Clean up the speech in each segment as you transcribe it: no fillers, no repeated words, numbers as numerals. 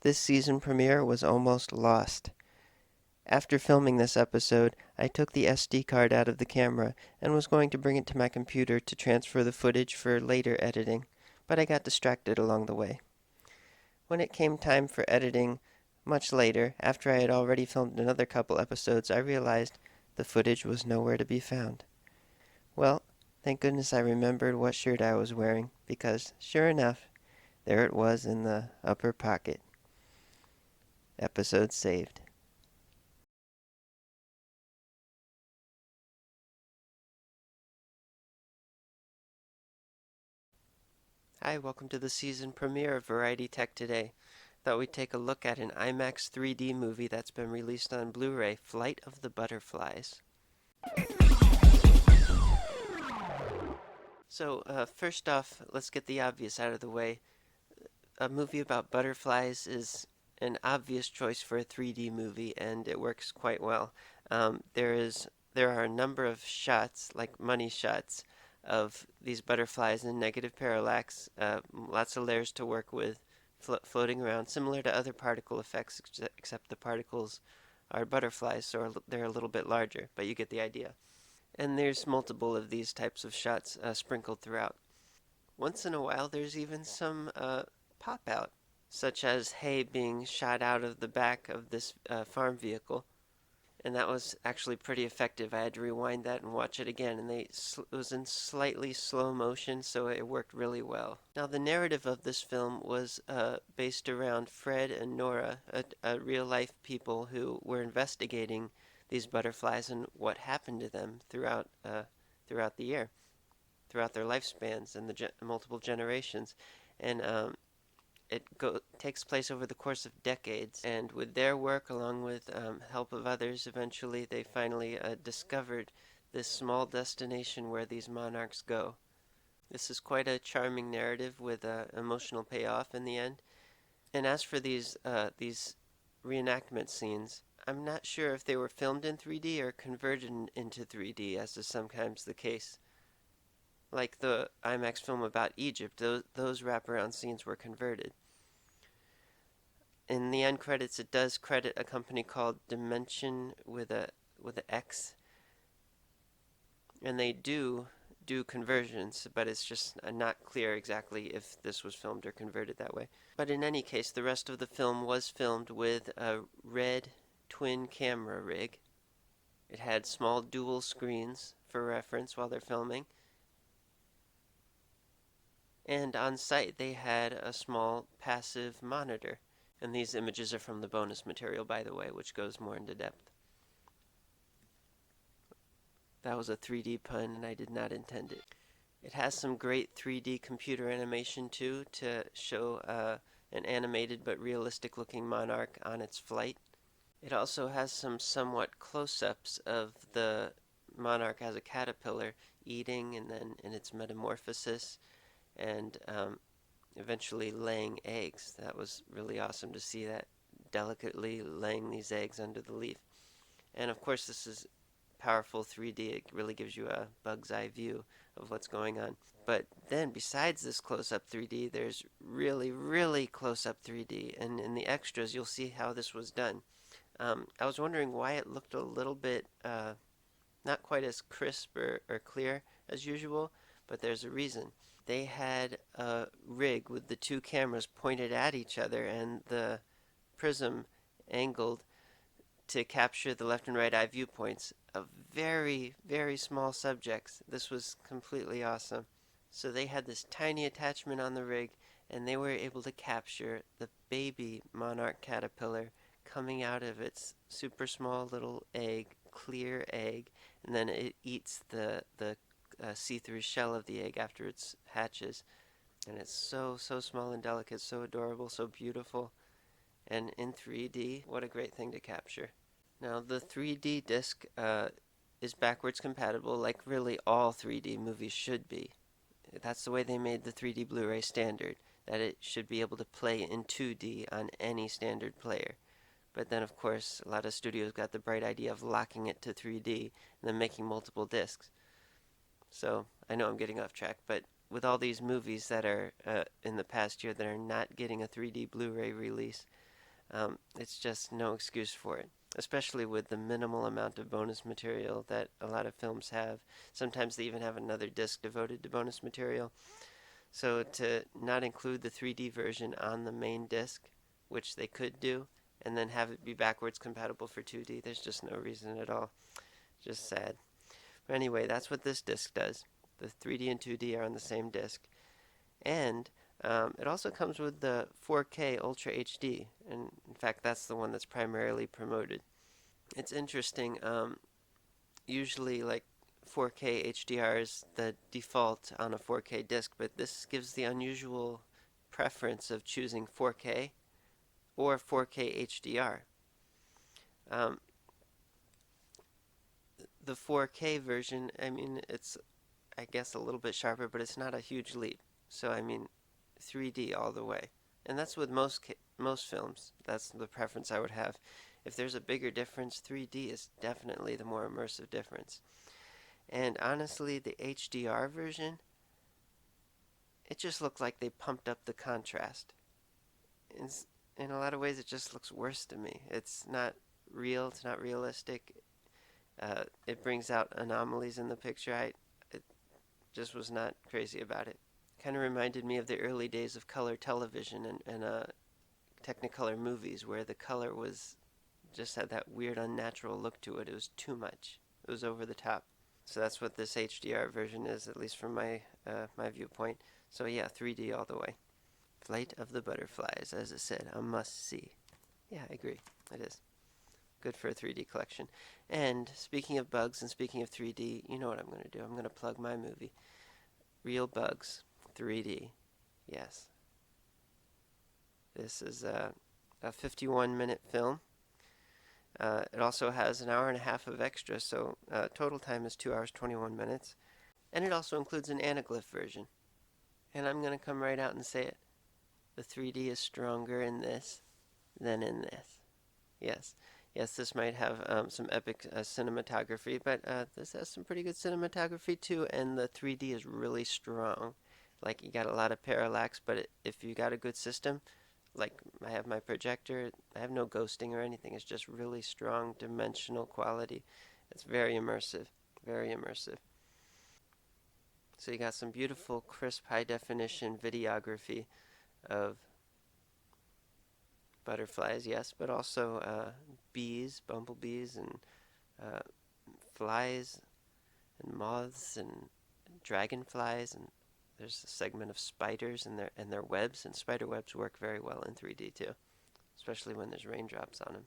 This season premiere was almost lost. After filming this episode, I took the SD card out of the camera and was going to bring it to my computer to transfer the footage for later editing, but I got distracted along the way. When it came time for editing, much later, after I had already filmed another couple episodes, I realized the footage was nowhere to be found. Well, thank goodness I remembered what shirt I was wearing, because, sure enough, there it was in the upper pocket. Episode saved. Hi, welcome to the season premiere of Variety Tech Today. Thought we'd take a look at an IMAX 3D movie that's been released on Blu-ray, Flight of the Butterflies. So, first off, let's get the obvious out of the way. A movie about butterflies is an obvious choice for a 3D movie, and it works quite well. There are a number of shots, like money shots, of these butterflies in negative parallax. Lots of layers to work with, floating around, similar to other particle effects, except the particles are butterflies, so they're a little bit larger. But you get the idea. And there's multiple of these types of shots sprinkled throughout. Once in a while, there's even some pop out, such as hay being shot out of the back of this farm vehicle. And that was actually pretty effective. I had to rewind that and watch it again, and it was in slightly slow motion, so it worked really well. Now, the narrative of this film was based around Fred and Nora, a real life people who were investigating these butterflies and what happened to them throughout the year, throughout their lifespans and the multiple generations. And takes place over the course of decades, and with their work, along with help of others, eventually they finally discovered this small destination where these monarchs go. This is quite a charming narrative with an emotional payoff in the end. And as for these reenactment scenes, I'm not sure if they were filmed in 3D or converted into 3D, as is sometimes the case. Like the IMAX film about Egypt, those wraparound scenes were converted. In the end credits, it does credit a company called Dimension with a X, and they do conversions, but it's just not clear exactly if this was filmed or converted that way. But in any case, the rest of the film was filmed with a red twin camera rig. It had small dual screens for reference while they're filming. And on site, they had a small passive monitor. And these images are from the bonus material, by the way, which goes more into depth. That was a 3D pun, and I did not intend it. It has some great 3D computer animation, too, to show an animated but realistic looking monarch on its flight. It also has some somewhat close ups of the monarch as a caterpillar eating and then in its metamorphosis and eventually laying eggs. That was really awesome to see that, delicately laying these eggs under the leaf. And of course, this is powerful 3D. It really gives you a bug's eye view of what's going on. But then, besides this close up 3D, there's really, really close up 3D. And in the extras, you'll see how this was done. I was wondering why it looked a little bit not quite as crisp or clear as usual, but there's a reason. They had a rig with the two cameras pointed at each other and the prism angled to capture the left and right eye viewpoints of very, very small subjects. This was completely awesome. So they had this tiny attachment on the rig, and they were able to capture the baby monarch caterpillar coming out of its super small little egg, clear egg, and then it eats the see-through shell of the egg after it hatches. And it's so small and delicate, so adorable, so beautiful. And in 3D, what a great thing to capture. Now, the 3D disc is backwards compatible, like really all 3D movies should be. That's the way they made the 3D Blu-ray standard, that it should be able to play in 2D on any standard player. But then, of course, a lot of studios got the bright idea of locking it to 3D and then making multiple discs. So, I know I'm getting off track, but with all these movies that are in the past year that are not getting a 3D Blu-ray release, It's just no excuse for it, especially with the minimal amount of bonus material that a lot of films have. Sometimes they even have another disc devoted to bonus material. So to not include the 3D version on the main disc, which they could do, and then have it be backwards compatible for 2D, there's just no reason at all. Just sad. But anyway, that's what this disc does. The 3D and 2D are on the same disc. And it also comes with the 4K Ultra HD, and in fact, that's the one that's primarily promoted. It's interesting. Usually, like 4K HDR is the default on a 4K disc, but this gives the unusual preference of choosing 4K or 4K HDR. Um, the 4K version, I mean, it's I guess a little bit sharper, but it's not a huge leap. So I mean, 3D all the way, and that's with most films. That's the preference I would have. If there's a bigger difference, 3D is definitely the more immersive difference. And honestly, the HDR version, it just looked like they pumped up the contrast. In a lot of ways, it just looks worse to me. It's not real. It's not realistic. It brings out anomalies in the picture. It just was not crazy about it. Kind of reminded me of the early days of color television and Technicolor movies, where the color was just had that weird, unnatural look to it. It was too much. It was over the top. So that's what this HDR version is, at least from my viewpoint. So yeah, 3D all the way. Flight of the Butterflies, as it said, a must-see. Yeah, I agree. It is. Good for a 3D collection. And speaking of bugs and speaking of 3D, you know what I'm going to do. I'm going to plug my movie, Real Bugs, 3D. Yes. This is a 51-minute film. It also has an hour and a half of extra, so total time is 2 hours 21 minutes. And it also includes an anaglyph version. And I'm going to come right out and say it. The 3D is stronger in this than in this. Yes. Yes, this might have some epic cinematography, but this has some pretty good cinematography too, and the 3D is really strong. Like, you got a lot of parallax, but if you got a good system, like I have my projector, I have no ghosting or anything. It's just really strong dimensional quality. It's very immersive, very immersive. So you got some beautiful, crisp, high-definition videography of butterflies, yes, but also bees, bumblebees, and uh, flies, and moths, and dragonflies, and there's a segment of spiders and their webs, and spider webs work very well in 3D too, especially when there's raindrops on them.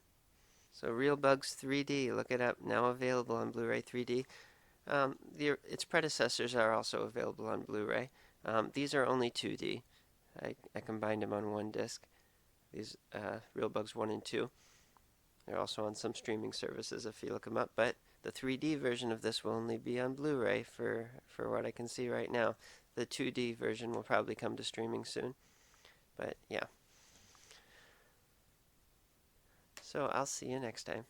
So Real Bugs 3D, look it up, now available on Blu-ray 3D. Its predecessors are also available on Blu-ray. These are only 2D. I combined them on one disc. These Real Bugs 1 and 2. They're also on some streaming services if you look them up, but the 3D version of this will only be on Blu-ray for what I can see right now. The 2D version will probably come to streaming soon, but yeah. So I'll see you next time.